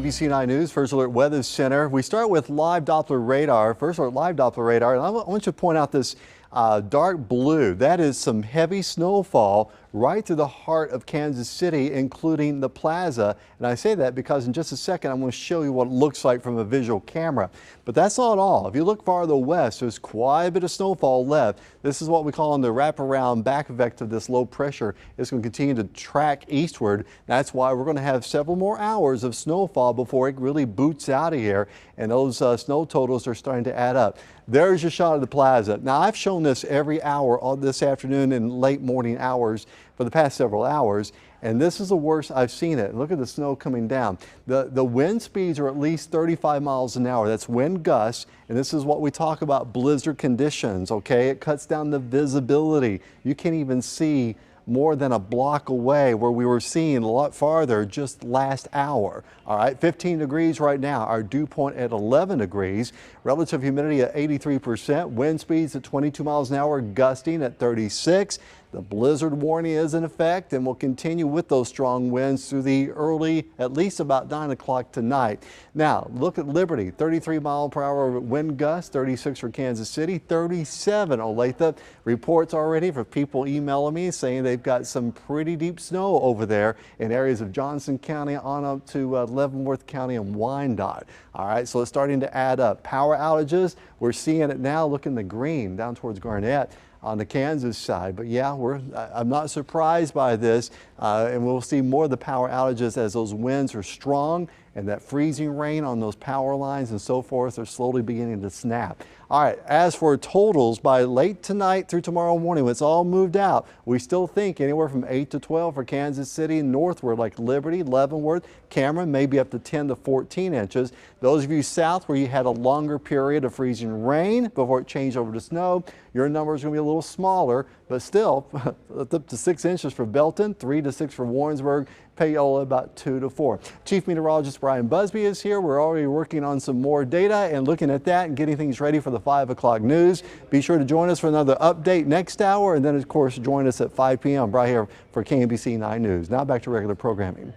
KMBC 9 News, First Alert Weather Center. We start with live Doppler radar, First Alert live Doppler radar. And I want you to point out this dark blue. That is some heavy snowfall right through the heart of Kansas City, including the plaza. And I say that because in just a second, I'm going to show you what it looks like from a visual camera. But that's not all. If you look farther west, there's quite a bit of snowfall left. This is what we call the wraparound back effect of this low pressure. It's going to continue to track eastward. That's why we're going to have several more hours of snowfall before it really boots out of here. And those snow totals are starting to add up. There's your shot of the plaza. Now, I've shown this every hour all this afternoon and late morning hours for the past several hours, and this is the worst I've seen it. Look at the snow coming down. The wind speeds are at least 35 miles an hour. That's wind gusts, and this is what we talk about blizzard conditions, okay? It cuts down the visibility. You can't even see more than a block away, where we were seeing a lot farther just last hour. All right, 15 degrees right now, our dew point at 11 degrees, relative humidity at 83%, wind speeds at 22 miles an hour, gusting at 36. The blizzard warning is in effect and will continue with those strong winds through the early, at least about 9 o'clock tonight. Now, look at Liberty, 33 mile per hour wind gusts, 36 for Kansas City, 37 Olathe. Reports already for people emailing me saying they've got some pretty deep snow over there in areas of Johnson County on up to Leavenworth County and Wyandotte. All right, so it's starting to add up. Power outages, we're seeing it now. Look in the green down towards Garnett on the Kansas side. But yeah, I'm not surprised by this, and we'll see more of the power outages as those winds are strong and that freezing rain on those power lines and so forth are slowly beginning to snap. All right, as for totals, by late tonight through tomorrow morning, when it's all moved out, we still think anywhere from 8 to 12 for Kansas City northward, like Liberty, Leavenworth, Cameron, maybe up to 10 to 14 inches. Those of you south where you had a longer period of freezing rain before it changed over to snow, your numbers are going to be a little smaller, but still up to 6 inches for Belton, 3 to 6 for Warrensburg, Payola about 2 to 4. Chief Meteorologist Brian Busby is here. We're already working on some more data and looking at that and getting things ready for the 5 o'clock news. Be sure to join us for another update next hour, and then of course join us at 5 p.m. right here for KMBC 9 News. Now back to regular programming.